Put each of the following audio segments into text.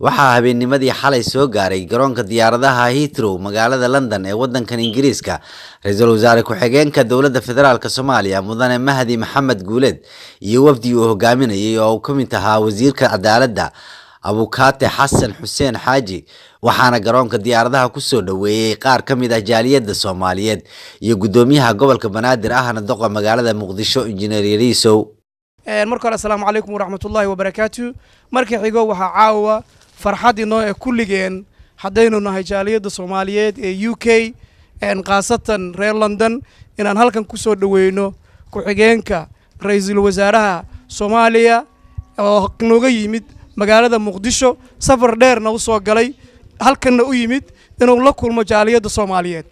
waxaa habeennimadii xalay soo gaaray garoonka diyaaradaha Heathrow magaalada London ee wadankan Ingiriiska ra'iisul wasaare ku-xigeenka dowladda federaalka Soomaaliya mudane Mahdi Maxamed Guuleed iyo wafdi uu hogaaminayay oo ka mid ahaa wasiirka cadaaladda Abukaate Xasan Xuseen Xaaji waxaana garoonka diyaaradaha ku soo dhaweeyay qaar ka mid ah jaaliyadda Soomaaliyeed iyo gudoomiyaha gobolka Banaadir ahna doqa magaalada Muqdisho Injineer Yariisow marka assalaamu calaykum waraxmatullaahi wabarakaatuh markii xigo waxa caawa farxadino ee kulligeen hadaynu nahay jaaliyadda Soomaaliyeed ee UK qaasatan reer London inaan halkan ku soo dhaweeyno ku-xigeenka ra'iisul wasaaraha Soomaaliya oo nooga yimid magaalada Muqdisho safar dheerna u soo galay halkan u yimid inuu la kulmo jaaliyadda Soomaaliyeed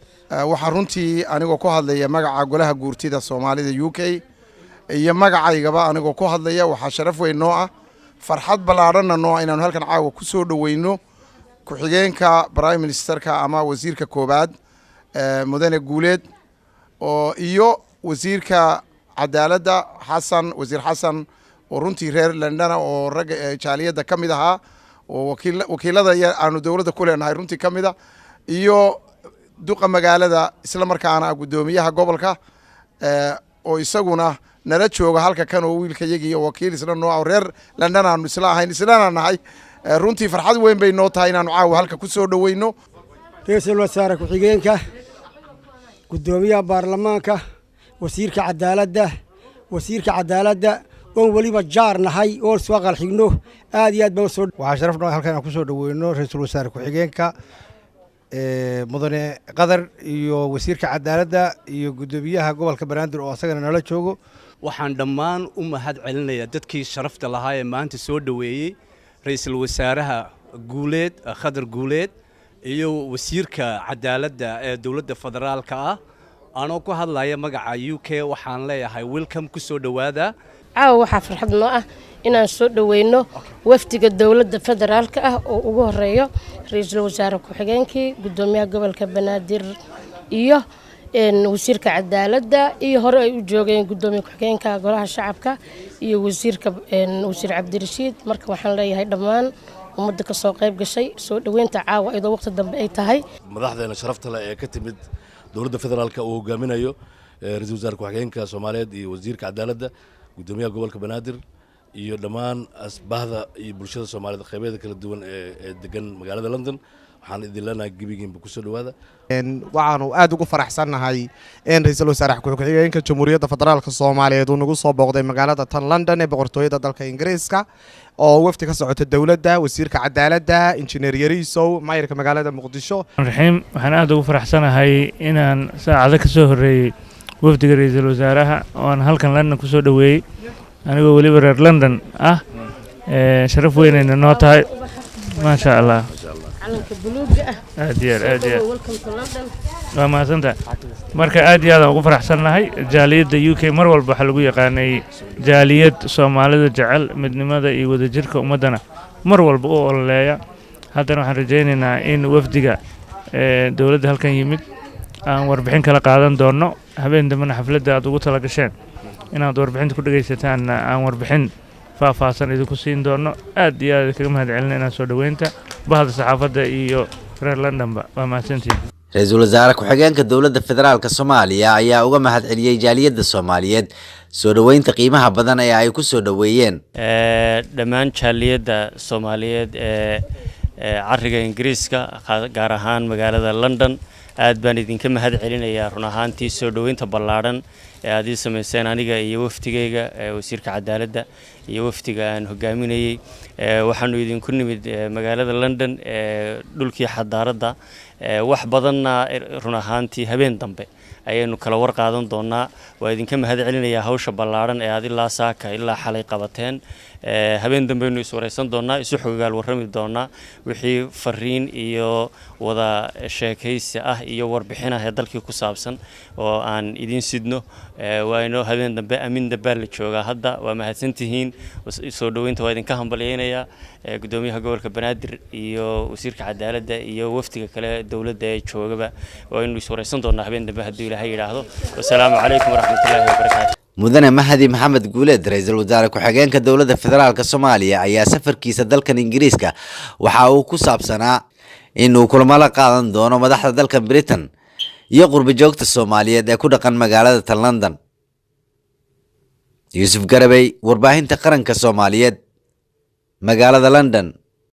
waxa runtii anigoo ku hadlaya magaca golaha guurtida Soomaalida UK iyo magacaygaba anigoo ku hadlaya waxa sharaf weyn noo ah farxad balaaran noo inaan halkan caawa ku soo dhaweyno ku-xigeenka Prime Ministerka ama wasiirka koobaad mudane Guuleed oo iyo wasiirka cadaaladda wasiir Xasan oo runtii reer London oo rag jaaliyadda kamid ahaa oo wakiilada aanu dawladda ku leenahay runtii kamid ah iyo duqa magaalada isla markaana gudoomiyaha gobolka oo isaguna nala jooga halka kan oo wiilkayagii oo wakiil isla noo reer London aanu isla ahayn islaana nahay runtii farxad weyn bay noo tahay inaanu caawa halka ku soo dhaweyno ra'iisul wasaare ku-xigeenka gudoomiyaha baarlamaanka wasiirka cadaaladda oo waliba jaar nahay oo soo qalxigno aad iyo aad baa soo waxa sharaf noo halkan ku soo dhaweyno ra'iisul wasaare ku-xigeenka mudane qadar iyo wasiirka cadaaladda iyo gudoomiyaha gobolka Banaadir oo asagana nala joogo waxaan dhammaan u mahad celinayaa dadkii sharafta lahaa ee maanta soo dhaweeyay ra'iisul wasaaraha Guuleed Qadar Guuleed iyo wasiirka cadaaladda ee dawladda federaalka ah anoo ku hadlaya magaca UK waxaan leeyahay welcome ku soo dhawaada waxa farxad noo ah inaan soo dhaweyno wafdiga dawladda federaalka ah oo ugu horeeyo ra'iisul wasaare ku-xigeenkii gudoomiyaha gobolka Banaadir iyo wasiirka cadaaladda iyo hore ay u joogeen gudoomiyaha ku-xigeenka golaha shacabka iyo wasiir Cabdirashiid marka waxaan leeyahay dhammaan ummadda ka soo qayb gashay soo dhaweynta caawa iyadoo waqti dambe ay tahay madaxdeena sharafta leh ee ka timid dawladda federaalka uu hogaaminayo ra'iisul wasaare ku-xigeenka Soomaaliyeed iyo wasiirka cadaaladda gudoomiyaha gobolka Banaadir iyo dhammaan asbaahda iyo bulshada Soomaaliyeed qaybadeeda kala duwan ee degan magaalada London waxaan idin leenahay gibigiinba ku soo dhawaada waxaanu aad ugu faraxsanahay in ra'iisul wasaaraha ku-xigeenka Jamhuuriyadda Federaalka Soomaaliyeed uu nagu soo booqday magaalada tan London ee boqortooyada dalka Ingiriiska oo wafdi ka socota dawladda wasiirka cadaaladda Injineer Yariisow maayirka magaalada Muqdisho waxaan aad ugu faraxsanahay inaan saacado ka soo horeeyay wafdiga ra'iisul wasaaraha oo aan halkan London ku soo dhaweeyay anigoo waliba reer London ah sharaf weyn ay noo tahay ma sha Allah calanka buluuga ah aad waa maasanta marka aad iyo aad ugu faraxsanahay jaaliyadda UK mar walba waxa lagu yaqaanay jaaliyad Soomaalida jecel midnimada iyo wadajirka ummadana mar walba oo ololeeya haddana waxaan rajaynaynaa in wafdiga dawladda halkan yimid aan warbixin kala qaadan doono habeen dambena xafladda aad ugu tala gasheen inaad warbixinta ku dhageysataan aan warbixin faahfaahsan idinku siin doono aad iyo aad kaga mahad celinayna soo dhaweynta bahda saxaafadda iyo reer Londonba waa mahadsantihiin ra'iisul wasaare ku-xigeenka dowladda federaalka Soomaaliya ayaa uga mahad celiyay jaaliyadda Soomaaliyeed soo dhaweynta qiimaha badan ee ay ku soo dhaweeyeen dhammaan jaaliyadda Soomaaliyeed ee cariga Ingiriiska gaar ahaan magaalada London aad baan idinka mahad celinayaa run ahaantii soo dhaweynta ballaaran ee aad ii sameyseen aniga iyo wafdigayga wasiirka cadaaladda iyo wafdiga aan hogaaminayay waxaanu idinku nimid magaalada London dhulkii xadaaradda wax badanna run ahaantii habeen dambe ayaynu kala war qaadan doonaa waa idinka mahad celinayaa hawsha ballaaran ee aad ilaa saaka ilaa xalay qabateen habeen dambeenu is wareysan doonaa isu xogaal warrami doonaa wixii fariin iyo wada sheekaysi ah iyo warbixin ah ee dalkii ku saabsan oo aan idin sidno waayno habeen dambe amin dambe la jooga hadda waa mahadsantihiin soo dhaweynta waa idinka hambalyeynaya gudoomiyaha gobolka Banaadir iyo wasiirka cadaaladda iyo wafdiga kale dawladda ee joogaba waa inuu is wareysan doonaa habeen dambe haddii Ilaahay yiraahdo wassalaamu calaykum waraxmatullaahi wabarakaatuh mudane mahdi maxamed guuleed ra-iisul wasaare ku-xigeenka dowladda federaalk soomaaliya ayaa safarkiisa dalkan ingiriiska waxa uu ku saabsanaa inuu kulamo la qaadan doono madaxda dalkan britain iyo qurbi joogta soomaaliyeed ee ku dhaqan magaalada tan london. yuusuf garabey, warbaahinta qaranka soomaaliyeed, magaalada london.